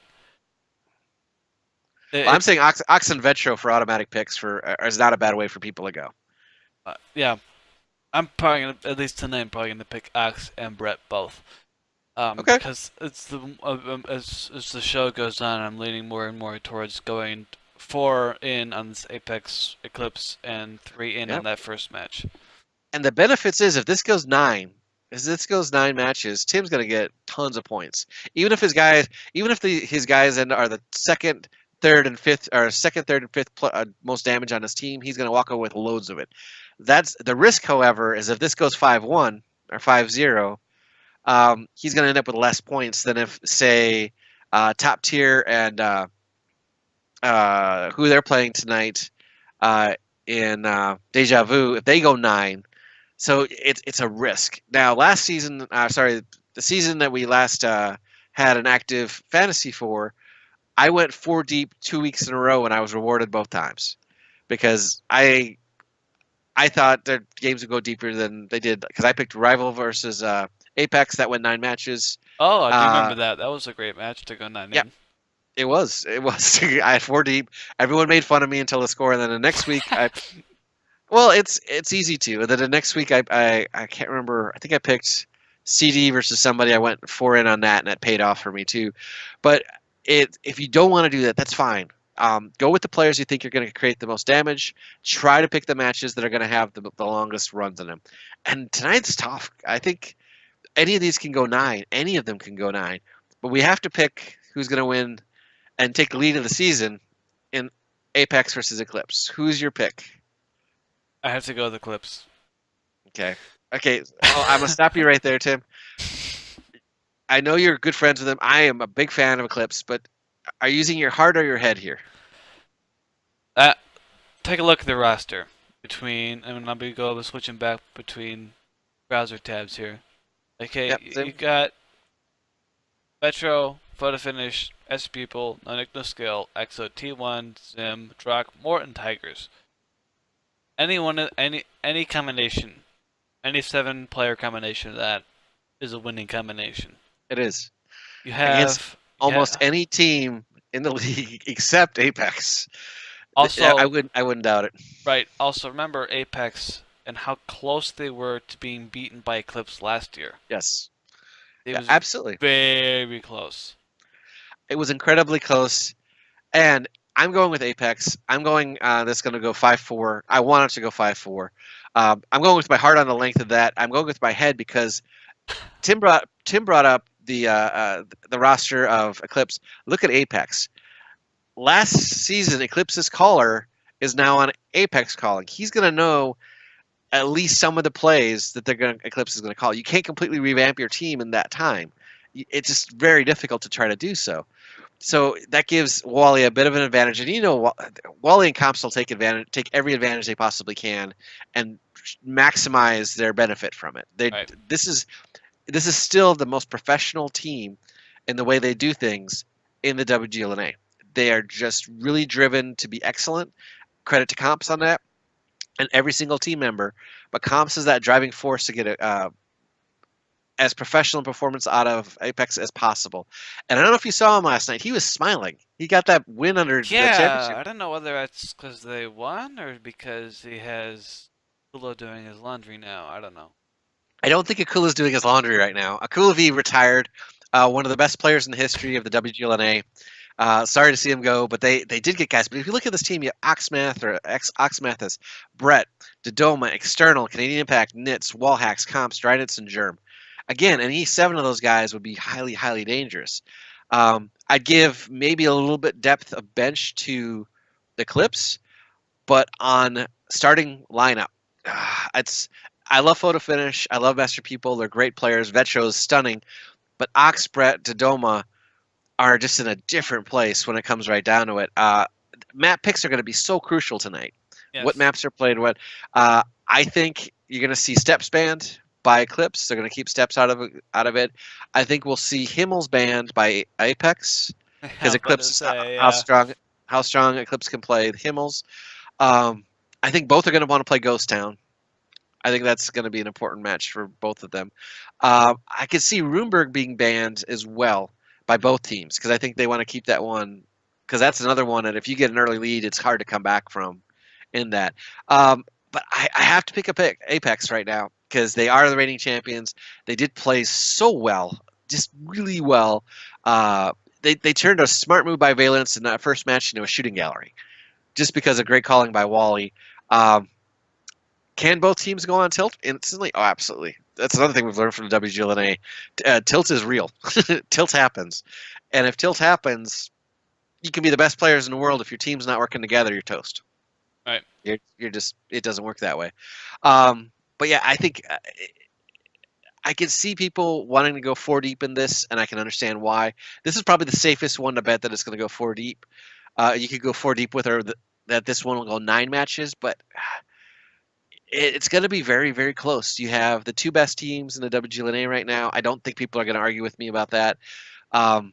Well, I'm saying Ox and Vetro for automatic picks is not a bad way for people to go. Yeah, I'm probably gonna, at least tonight. I'm probably gonna pick Ox and Brett both. Okay. Because it's as the show goes on, I'm leaning more and more towards going 4 in on this Apex Eclipse and 3 in on Yep. that first match. And the benefits is if this goes 9 matches, Tim's gonna get tons of points. Even if his guys are the second, third, and fifth, or second, third, and fifth most damage on his team, he's gonna walk away with loads of it. That's the risk, however, is if this goes 5-1 or 5-0, he's gonna end up with less points than if, say, top tier and who they're playing tonight in Deja Vu, if they go 9. So it's a risk. Now, last season, the season that we last had an active fantasy for, I went 4 deep 2 weeks in a row, and I was rewarded both times because I thought their games would go deeper than they did because I picked Rival versus Apex that went 9 matches. Oh, I do remember Uh, that. That was a great match to go 9 yeah, in. it was. It was. I had 4 deep. Everyone made fun of me until the score, and then the next week well, it's easy to. And then the next week, I can't remember. I think I picked CD versus somebody. I went 4 in on that, and that paid off for me too. But if you don't want to do that, that's fine. Go with the players you think are going to create the most damage. Try to pick the matches that are going to have the longest runs in them. And tonight's tough. I think any of these can go 9. Any of them can go 9. But we have to pick who's going to win and take the lead of the season in Apex versus Eclipse. Who's your pick? I have to go with the Clips. Okay. Okay. I'm gonna stop you right there, Tim. I know you're good friends with him. I am a big fan of Eclipse, but are you using your heart or your head here? Take a look at the roster between, and I'll be switching back between browser tabs here. Okay, Yep, same. you got Metro, Photo Finish, S People, Nonic No Skill, Exo T1, Zim, Drock, Morton Tigers. Any combination, any 7-player combination of that is a winning combination. It is. You Against have almost any team in the league except Apex. also I wouldn't doubt it. right. Also remember Apex and how close they were to being beaten by Eclipse last year. Yes. It Yeah, was absolutely. very close. It was incredibly close. And I'm going with Apex. I'm going. That's going to go 5-4. I want it to go 5-4. I'm going with my heart on the length of that. I'm going with my head because Tim brought up the roster of Eclipse. Look at Apex. Last season, Eclipse's caller is now on Apex calling. He's going to know at least some of the plays that Eclipse is going to call. You can't completely revamp your team in that time. It's just very difficult to try to do so. So that gives Wally a bit of an advantage, and Wally and Comps will take every advantage they possibly can, and maximize their benefit from it. Right. This is still the most professional team in the way they do things in the WGLNA. They are just really driven to be excellent. Credit to Comps on that, and every single team member. But Comps is that driving force to get as professional performance out of Apex as possible. And I don't know if you saw him last night. He was smiling. He got that win under the championship. I don't know whether that's because they won or because he has Kulo doing his laundry now. I don't know. I don't think Akula's doing his laundry right now. Akula V retired, one of the best players in the history of the WGLNA. Sorry to see him go, but they did get guys. But if you look at this team, you have Oxmathis, Brett, Dodoma, External, Canadian Impact, Nits, Wallhacks, Comps, Drynuts, and Germ. Again, any 7 of those guys would be highly, highly dangerous. I'd give maybe a little bit depth of bench to the Clips, but on starting lineup, I love Photo Finish. I love Master People. They're great players. Vetro's stunning, but Ox, Brett, Dodoma are just in a different place when it comes right down to it. Map picks are going to be so crucial tonight. Yes. What maps are played? I think you're going to see Steps banned by Eclipse. They're going to keep Steps out of it. I think we'll see Himmels banned by Apex because Eclipse how strong Eclipse can play Himmels. I think both are going to want to play Ghost Town. I think that's going to be an important match for both of them. I could see Roomberg being banned as well by both teams because I think they want to keep that one because that's another one that if you get an early lead, it's hard to come back from in that. But I have to pick Apex right now because they are the reigning champions. They did play so well just really well. They turned a smart move by Valence in that first match into a shooting gallery, just because of great calling by Wally. Um, can both teams go on tilt instantly? Oh, absolutely. That's another thing we've learned from the WGLNA. Tilt is real. Tilt happens, and if tilt happens, you can be the best players in the world. If your team's not working together, you're toast. Right. You're just it doesn't work that way. But yeah, I think I can see people wanting to go 4 deep in this, and I can understand why. This is probably the safest one to bet that it's going to go 4 deep. You could go 4 deep with her that this one will go 9 matches, but it's going to be very, very close. You have the two best teams in the WGLNA right now. I don't think people are going to argue with me about that. Um,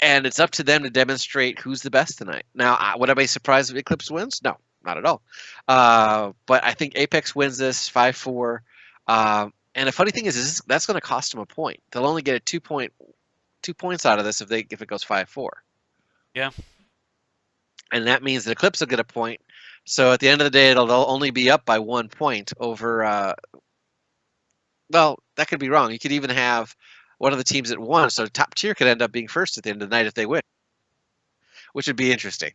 and it's up to them to demonstrate who's the best tonight. Now, would I be surprised if Eclipse wins? No, not at all. But I think Apex wins this 5-4. And the funny thing is that's going to cost them a point. They'll only get a 2 points out of this if it goes 5-4. Yeah. And that means the Eclipse will get a point. So at the end of the day, they'll only be up by 1 point over. Well, that could be wrong. You could even have one of the teams that won, so top tier could end up being first at the end of the night if they win, which would be interesting.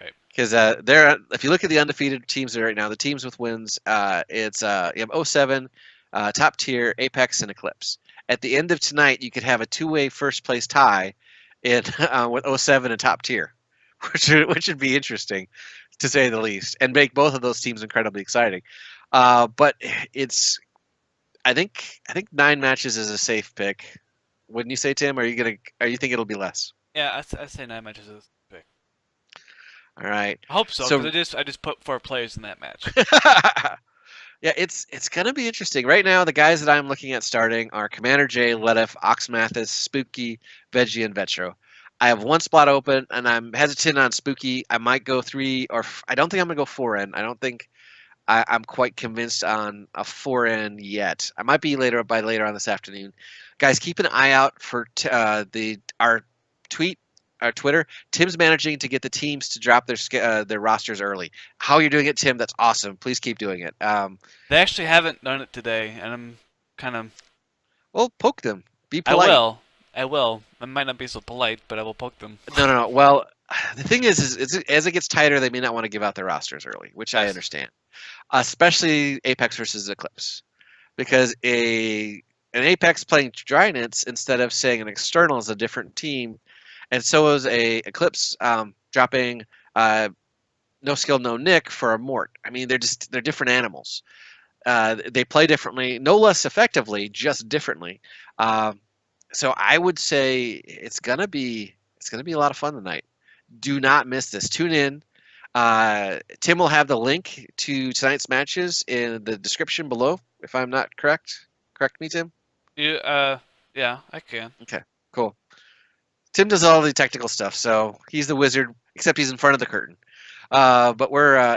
Right. Because if you look at the undefeated teams right now, the teams with wins, it's you have 07, top tier, Apex, and Eclipse. At the end of tonight, you could have a two-way first place tie in with 07 and top tier, which would be interesting, to say the least, and make both of those teams incredibly exciting. But it's, I think 9 matches is a safe pick. Wouldn't you say, Tim? Are you think it'll be less? Yeah, I say 9 matches is a pick. All right. I hope so, So- because I just put 4 players in that match. Yeah, it's gonna be interesting. Right now, the guys that I'm looking at starting are Commander J, Ledef, Oxmathis, Spooky, Veggie, and Vetro. I have one spot open, and I'm hesitant on Spooky. I might go 3, or I don't think I'm gonna go 4N. I don't think I'm quite convinced on a 4N yet. I might be later on this afternoon. Guys, keep an eye out for our Twitter. Tim's managing to get the teams to drop their rosters early. How you're doing it, Tim? That's awesome. Please keep doing it. They actually haven't done it today, and I'm kind of. Well, poke them. Be I polite. will. I will. I might not be so polite, but I will poke them. No. Well, the thing is as it gets tighter, they may not want to give out their rosters early, which I Yes. understand. Especially Apex versus Eclipse, because an Apex playing Drynets instead of saying an external is a different team, and so is a Eclipse dropping no skill, no nick for a Mort. I mean, they're different animals. They play differently, no less effectively, just differently. So I would say it's gonna be a lot of fun tonight. Do not miss this. Tune in. Tim will have the link to tonight's matches in the description below, if I'm not correct. Correct me, Tim? Yeah, I can. Cool. Tim does all the technical stuff, so he's the wizard, except he's in front of the curtain. But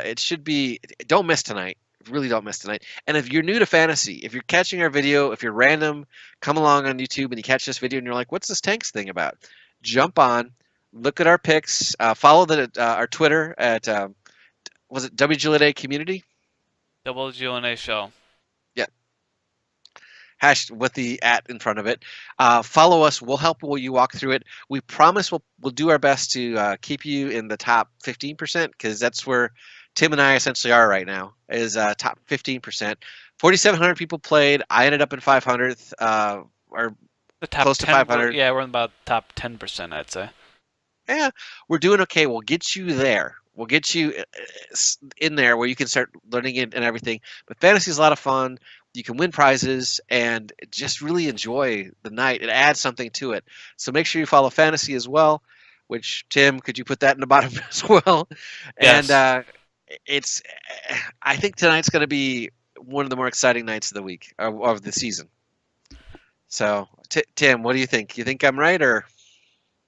it should be, don't miss tonight. Really don't miss tonight. And if you're new to fantasy, if you're catching our video, if you're random, come along on YouTube and you catch this video and you're like, what's this tanks thing about? Jump on, look at our picks, follow our Twitter at, was it WGLNA Community? WGLNA show. Hash with the @ in front of it. Follow us. We'll help you walk through it. We promise we'll do our best to keep you in the top 15%, because that's where Tim and I essentially are right now, is top 15%. 4,700 people played. I ended up in 500th, or The top close to 10, 500. Yeah, we're in about top 10%, I'd say. Yeah, we're doing okay. We'll get you there. We'll get you in there where you can start learning it and everything. But fantasy is a lot of fun. You can win prizes and just really enjoy the night. It adds something to it. So make sure you follow fantasy as well, which, Tim, could you put that in the bottom as well? Yes. And I think tonight's going to be one of the more exciting nights of the week, of the season. So, Tim, what do you think? You think I'm right, or?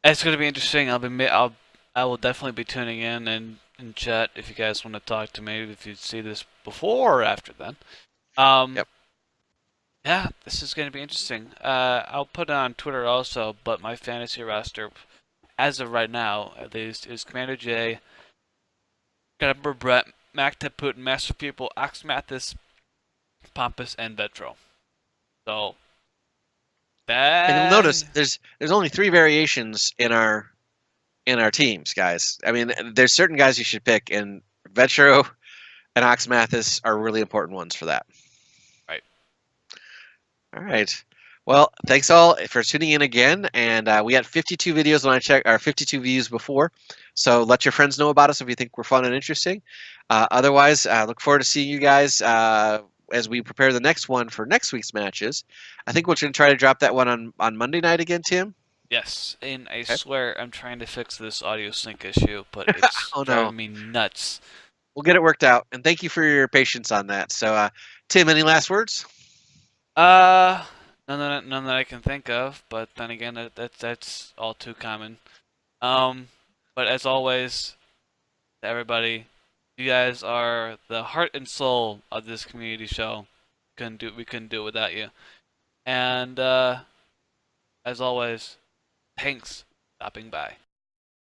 It's going to be interesting. I will definitely be tuning in and chat if you guys want to talk to me, if you see this before or after then. Yep. Yeah, this is going to be interesting. I'll put it on Twitter also, but my fantasy roster, as of right now, at least, is Commander J, Gabber Brett, Macta Putin, Master Pupil, Oxmathis, Pompous, and Vetro. So, And you'll notice there's only 3 variations in our teams, guys. I mean, there's certain guys you should pick, and Vetro and Oxmathis are really important ones for that. Right. All right. Well, thanks all for tuning in again. And we had 52 videos when I checked, or 52 views before. So let your friends know about us if you think we're fun and interesting. Otherwise, look forward to seeing you guys as we prepare the next one for next week's matches. I think we're going to try to drop that one on Monday night again, Tim. Yes, and I swear I'm trying to fix this audio sync issue, but it's Oh, no. driving me nuts. We'll get it worked out. And thank you for your patience on that. So, Tim, any last words? None that I can think of, but then again, that's all too common. But as always, to everybody, you guys are the heart and soul of this community show. We couldn't do it without you. And as always, thanks for stopping by.